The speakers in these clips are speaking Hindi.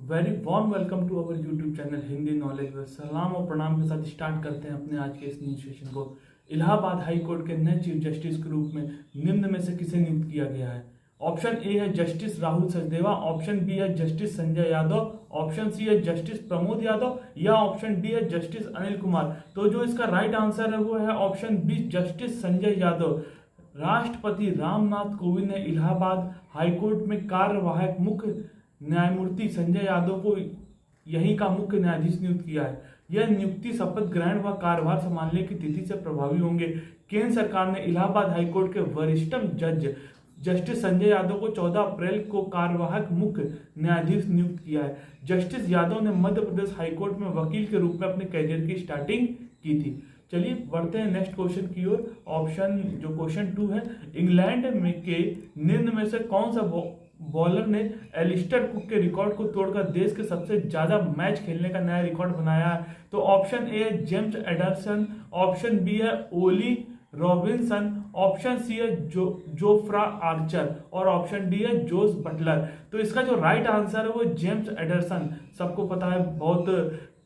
Very warm welcome to our YouTube channel Hindi knowledge में। सलाम और प्रणाम के साथ स्टार्ट करते हैं अपने आज के इस न्यूज सेशन को। इलाहाबाद हाई कोर्ट के नए चीफ जस्टिस के रूप में निम्न में से किसे नियुक्त किया गया है? ऑप्शन ए है justice Rahul Sachdeva, option B है justice Sanjay Yadav, option C है जस्टिस प्रमोद यादव या ऑप्शन डी है जस्टिस अनिल कुमार। तो जो इसका राइट आंसर है वो है option B justice Sanjay Yadav. राष्ट्रपति रामनाथ कोविंद ने इलाहाबाद हाईकोर्ट में कार्यवाहक मुख्य न्यायमूर्ति संजय यादव को यहीं का मुख्य न्यायाधीश नियुक्त किया है। यह नियुक्ति शपथ ग्रहण व कार्यभार संभालने की तिथि से प्रभावी होंगे। केंद्र सरकार ने इलाहाबाद हाईकोर्ट के वरिष्ठतम जज जस्टिस संजय यादव को 14 अप्रैल को कार्यवाहक मुख्य न्यायाधीश नियुक्त किया है। जस्टिस यादव ने मध्य प्रदेश हाईकोर्ट में वकील के रूप में अपने करियर की स्टार्टिंग की थी। चलिए बढ़ते हैं नेक्स्ट क्वेश्चन की ओर। ऑप्शन जो क्वेश्चन 2 है, इंग्लैंड में के निम्न में से कौन सा बॉलर ने एलिस्टर कुक के रिकॉर्ड को तोड़कर देश के सबसे ज्यादा मैच खेलने का नया रिकॉर्ड बनाया है? तो ऑप्शन ए है जेम्स एडरसन, ऑप्शन बी है ओली रॉबिन्सन, ऑप्शन सी है जोफ्रा आर्चर और ऑप्शन डी है जोस बटलर। तो इसका जो राइट आंसर है वो जेम्स एडरसन। सबको पता है बहुत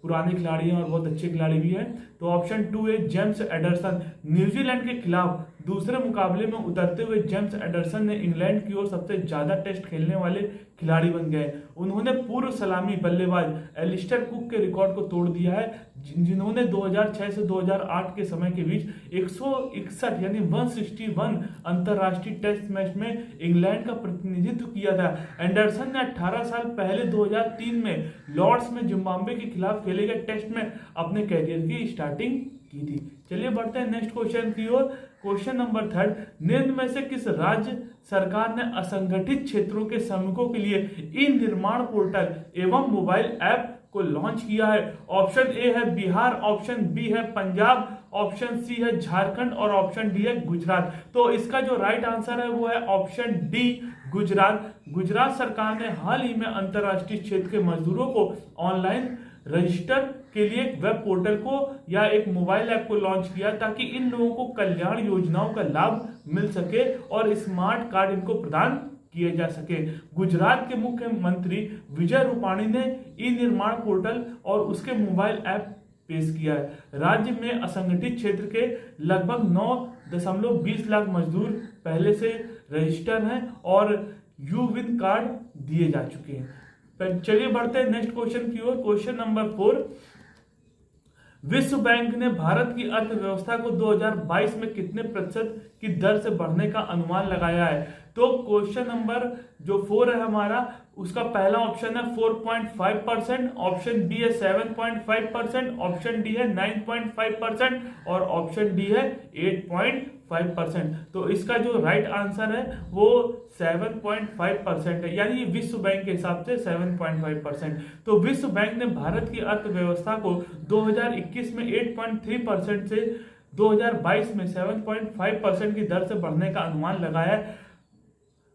पुराने खिलाड़ी हैं और बहुत अच्छे खिलाड़ी भी हैं। तो ऑप्शन 2 है जेम्स एडरसन। न्यूजीलैंड के खिलाफ दूसरे मुकाबले में उतरते हुए जेम्स एडरसन ने इंग्लैंड की ओर सबसे ज्यादा टेस्ट खेलने वाले खिलाड़ी बन गए। उन्होंने पूर्व सलामी बल्लेबाज एलिस्टर कुक के रिकॉर्ड को तोड़ दिया है, जिन्होंने 2006 से 2008 के समय के बीच 161 यानी 161 अंतरराष्ट्रीय टेस्ट मैच में इंग्लैंड का प्रतिनिधित्व किया था। एंडरसन ने 18 साल पहले 2003 में लॉर्ड्स में जिम्बाब्वे के खिलाफ खेले गए टेस्ट में अपने कैरियर की स्टार्टिंग की थी। चलिए बढ़ते हैं नेक्स्ट क्वेश्चन की ओर। क्वेश्चन नंबर 3, निम्न में से किस राज्य सरकार ने असंगठित क्षेत्रों के श्रमिकों के लिए ई निर्माण पोर्टल एवं मोबाइल ऐप को लॉन्च किया है? ऑप्शन ए है बिहार, ऑप्शन बी है पंजाब, ऑप्शन सी है झारखंड और ऑप्शन डी है गुजरात। तो इसका जो राइट आंसर है वो है ऑप्शन डी गुजरात। गुजरात सरकार ने हाल ही में अंतरराष्ट्रीय क्षेत्र के मजदूरों को ऑनलाइन रजिस्टर के लिए एक वेब पोर्टल को या एक मोबाइल ऐप को लॉन्च किया ताकि इन लोगों को कल्याण योजनाओं का लाभ मिल सके और स्मार्ट कार्ड इनको प्रदान किए जा सके। गुजरात के मुख्यमंत्री विजय रूपाणी ने ई निर्माण पोर्टल और उसके मोबाइल ऐप पेश किया है। राज्य में असंगठित क्षेत्र के लगभग 9.20 लाख मजदूर पहले से रजिस्टर हैं और यू विन कार्ड दिए जा चुके हैं। चलिए बढ़ते हैं नेक्स्ट क्वेश्चन की ओर। क्वेश्चन नंबर 4, विश्व बैंक ने भारत की अर्थव्यवस्था को 2022 में कितने प्रतिशत की दर से बढ़ने का अनुमान लगाया है? तो क्वेश्चन नंबर जो 4 है हमारा, उसका पहला ऑप्शन है 4.5%, ऑप्शन बी है 7.5%, ऑप्शन डी है 9.5% और ऑप्शन डी है 8.5%। तो इसका जो राइट आंसर है वो 7.5% है, यानी ये विश्व बैंक के हिसाब से 7.5%। तो विश्व बैंक ने भारत की अर्थव्यवस्था को 2021 में 8.3% से 2022 में 7.5% की दर से बढ़ने का अनुमान लगाया है।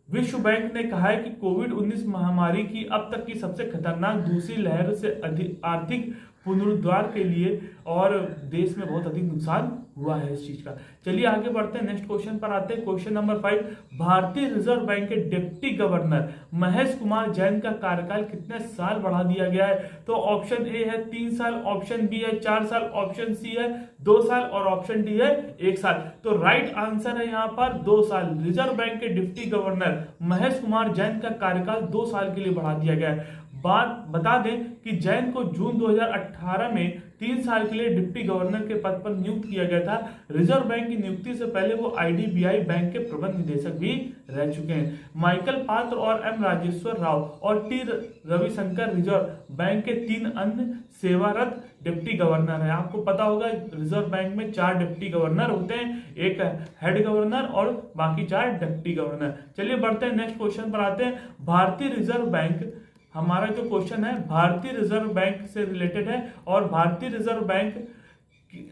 विश्व बैंक ने कहा है कि कोविड-19 महामारी की अब तक की सबसे खतरनाक दूसरी लहर से आर्थिक पुनरुद्धार के लिए और देश में बहुत अधिक नुकसान हुआ है इस चीज का। चलिए आगे बढ़ते हैं, नेक्स्ट क्वेश्चन पर आते हैं। क्वेश्चन नंबर 5, भारतीय रिजर्व बैंक के डिप्टी गवर्नर महेश कुमार जैन का कार्यकाल कितने साल बढ़ा दिया गया है? तो ऑप्शन ए है 3 साल, ऑप्शन बी है 4 साल, ऑप्शन सी है 2 साल और ऑप्शन डी है 1 साल। तो राइट आंसर है यहाँ पर 2 साल। रिजर्व बैंक के डिप्टी गवर्नर महेश कुमार जैन का कार्यकाल 2 साल के लिए बढ़ा दिया गया है। बात बता दें कि जैन को जून 2018 में 3 साल के लिए डिप्टी गवर्नर के पद पर नियुक्त किया गया था। रिजर्व बैंक की नियुक्ति से पहले वो आईडीबीआई बैंक के प्रबंध निदेशक भी रह चुके हैं। माइकल पात्र और एम राजेश्वर राव और टी रविशंकर रिजर्व बैंक के 3 अन्य सेवारत डिप्टी गवर्नर है। आपको पता होगा रिजर्व बैंक में 4 डिप्टी गवर्नर होते हैं, एक हेड गवर्नर और बाकी 4 डिप्टी गवर्नर। चलिए बढ़ते हैं, नेक्स्ट क्वेश्चन पर आते हैं। भारतीय रिजर्व बैंक, हमारा जो क्वेश्चन है भारतीय रिजर्व बैंक से रिलेटेड है और भारतीय रिजर्व बैंक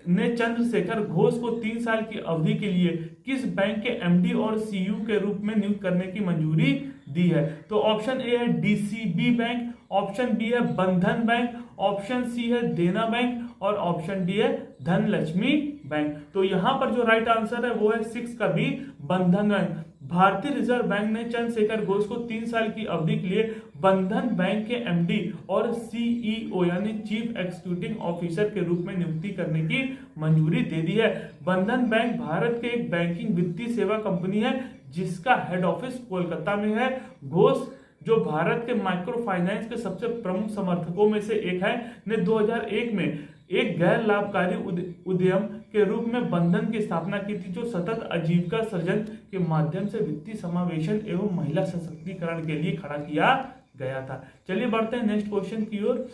ने चंद्रशेखर घोष को 3 साल की अवधि के लिए किस बैंक के एमडी और सीयू के रूप में नियुक्त करने की मंजूरी दी है? तो ऑप्शन ए है डीसीबी बैंक, ऑप्शन बी है बंधन बैंक, ऑप्शन सी है देना बैंक और ऑप्शन डी है धनलक्ष्मी बैंक। तो यहां पर जो राइट आंसर है वो है 6 का बी, बंधन बैंक। भारतीय रिजर्व बैंक ने चंद्रशेखर घोष को 3 साल की अवधि के लिए बंधन बैंक के एमडी और सीईओ यानी चीफ एग्जीक्यूटिव ऑफिसर के रूप में नियुक्ति करने की मंजूरी दे दी है। बंधन बैंक भारत के एक बैंकिंग वित्तीय सेवा कंपनी है जिसका हेड ऑफिस कोलकाता में है। घोष जो भारत के माइक्रो फाइनेंस के सबसे प्रमुख समर्थकों में से एक है, ने 2001 में एक गैर लाभकारी उद्यम के रूप में बंधन की स्थापना की थी, जो सतत आजीविका सृजन के माध्यम से वित्तीय समावेशन एवं महिला सशक्तिकरण के लिए खड़ा किया गया था। चलिए बढ़ते हैं नेक्स्ट क्वेश्चन की ओर।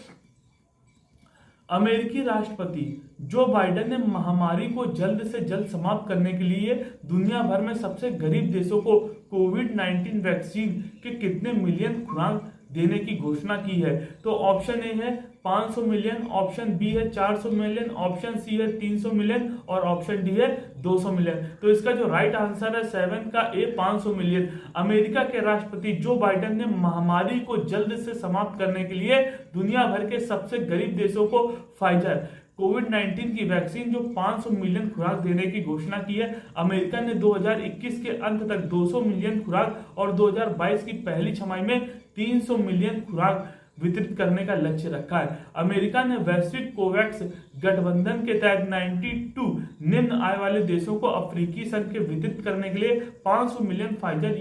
अमेरिकी राष्ट्रपति जो बाइडेन ने महामारी को जल्द से जल्द समाप्त करने के लिए दुनिया भर में सबसे गरीब देशों को कोविड-19 वैक्सीन के कितने मिलियन खुराक देने की घोषणा की है? तो ऑप्शन ए है 500 मिलियन, ऑप्शन बी है 400 मिलियन, ऑप्शन सी है 300 मिलियन और ऑप्शन डी है 200 मिलियन। तो इसका जो राइट आंसर है 7 का ए 500 मिलियन। अमेरिका के राष्ट्रपति जो बाइडेन ने महामारी को जल्द से समाप्त करने के लिए दुनिया भर के सबसे गरीब देशों को फाइजर कोविड-19 की वैक्सीन जो 500 मिलियन खुराक देने की घोषणा की है। अमेरिका ने 2021 के अंत तक 200 मिलियन खुराक और 2022 की पहली छमाही में 300 मिलियन खुराक वितरित करने का लक्ष्य रखा है। अमेरिका ने वैश्विक कोवैक्स गठबंधन के तहत 92 निम्न आय वाले देशों को अफ्रीकी संघ के वितरित करने के लिए 500 मिलियन फाइजर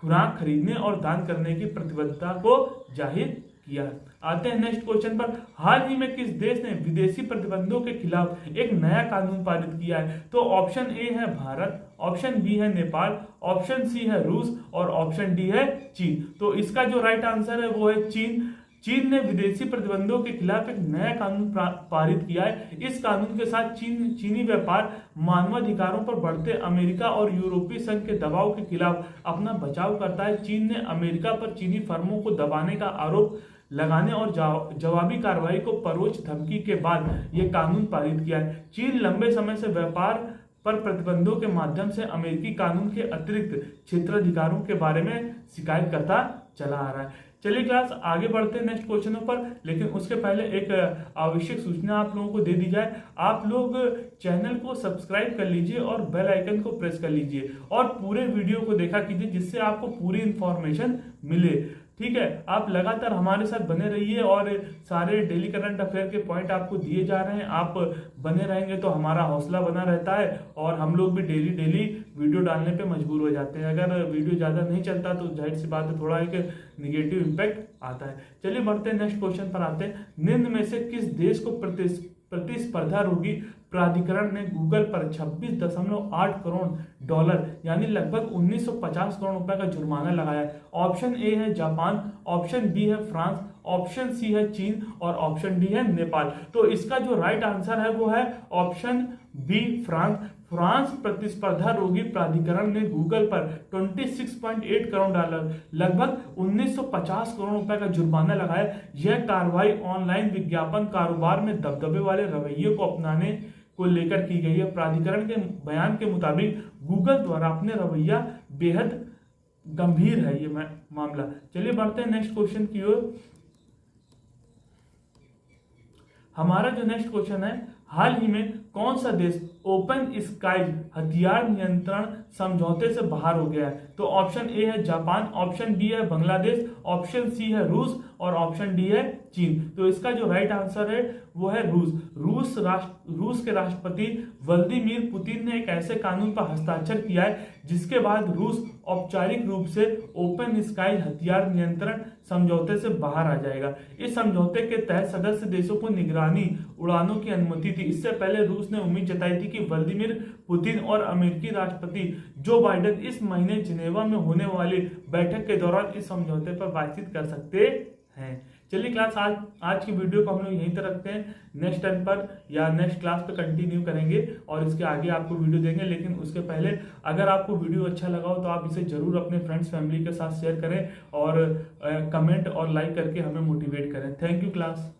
खुराक खरीदने और दान करने की प्रतिबद्धता को जाहिर किया। आते हैं नेक्स्ट क्वेश्चन पर। हाल ही में किस देश ने विदेशी प्रतिबंधों के खिलाफ एक नया कानून पारित किया है? तो ऑप्शन ए है भारत, ऑप्शन बी है नेपाल, ऑप्शन सी है रूस और ऑप्शन डी है चीन। तो इसका जो राइट आंसर है वो है चीन। चीन ने विदेशी प्रतिबंधों के खिलाफ एक नया कानून पारित किया है। इस कानून के साथ चीनी व्यापार मानवाधिकारों पर बढ़ते अमेरिका और यूरोपीय संघ के दबाव के खिलाफ अपना बचाव करता है। चीन ने अमेरिका पर चीनी फर्मों को दबाने का आरोप लगाने और जवाबी कार्रवाई को परोक्ष धमकी के बाद यह कानून पारित किया है। चीन लंबे समय से व्यापार पर प्रतिबंधों के माध्यम से अमेरिकी कानून के अतिरिक्त क्षेत्राधिकारों के बारे में शिकायत करता चला आ रहा है। चलिए क्लास आगे बढ़ते हैं नेक्स्ट क्वेश्चनों पर, लेकिन उसके पहले एक आवश्यक सूचना आप लोगों को दे दी जाए। आप लोग चैनल को सब्सक्राइब कर लीजिए और बेल आइकन को प्रेस कर लीजिए और पूरे वीडियो को देखा कीजिए जिससे आपको पूरी इंफॉर्मेशन मिले। ठीक है, आप लगातार हमारे साथ बने रहिए और सारे डेली करंट अफेयर के पॉइंट आपको दिए जा रहे हैं। आप बने रहेंगे तो हमारा हौसला बना रहता है और हम लोग भी डेली वीडियो डालने पे मजबूर हो जाते हैं। अगर वीडियो ज़्यादा नहीं चलता तो जाहिर सी बात है थोड़ा एक निगेटिव इम्पैक्ट आता है। चलिए बढ़ते हैं नेक्स्ट क्वेश्चन पर आते हैं। निम्न में से किस देश को प्रतिस्पर्धा रोगी प्राधिकरण ने गूगल पर 26.8 करोड़ डॉलर यानी लगभग 1950 करोड़ रुपए का जुर्माना लगाया है? ऑप्शन ए है जापान, ऑप्शन बी है फ्रांस, ऑप्शन सी है चीन और ऑप्शन डी है नेपाल। तो इसका जो राइट आंसर है वो है ऑप्शन बी फ्रांस। फ्रांस प्रतिस्पर्धा रोगी प्राधिकरण ने गूगल पर 26.8 करोड़ डॉलर लगभग 1950 करोड़ रुपए का जुर्माना लगाया। यह कार्रवाई ऑनलाइन विज्ञापन कारोबार में दबदबे वाले रवैये को अपनाने को लेकर की गई है। प्राधिकरण के बयान के मुताबिक गूगल द्वारा अपने रवैया बेहद गंभीर है ये मामला। चलिए बढ़ते हैं नेक्स्ट क्वेश्चन की ओर। हमारा जो नेक्स्ट क्वेश्चन है, हाल ही में कौन सा देश ओपन स्काईज हथियार नियंत्रण समझौते से बाहर हो गया है? तो ऑप्शन ए है जापान, ऑप्शन बी है बांग्लादेश, ऑप्शन सी है रूस और ऑप्शन डी है चीन। तो इसका जो राइट आंसर है वो है रूस। रूस के राष्ट्रपति व्लादिमीर पुतिन ने एक ऐसे कानून पर हस्ताक्षर किया है जिसके बाद रूस औपचारिक रूप से ओपन स्काई हथियार नियंत्रण समझौते से बाहर आ जाएगा। इस समझौते के तहत सदस्य देशों को निगरानी उड़ानों की अनुमति थी। इससे पहले रूस ने उम्मीद जताई थी कि व्लादिमीर पुतिन और अमेरिकी राष्ट्रपति जो बाइडेन इस महीने जिनेवा में होने वाली बैठक के दौरान इस समझौते पर बातचीत कर सकते हैं। चलिए क्लास आज की वीडियो को हम लोग यहीं तक रखते हैं। नेक्स्ट टाइम पर या नेक्स्ट क्लास पे कंटिन्यू करेंगे और इसके आगे आपको वीडियो देंगे। लेकिन उसके पहले अगर आपको वीडियो अच्छा लगा हो तो आप इसे जरूर अपने फ्रेंड्स फैमिली के साथ शेयर करें और कमेंट और लाइक करके हमें मोटिवेट करें। Thank you class.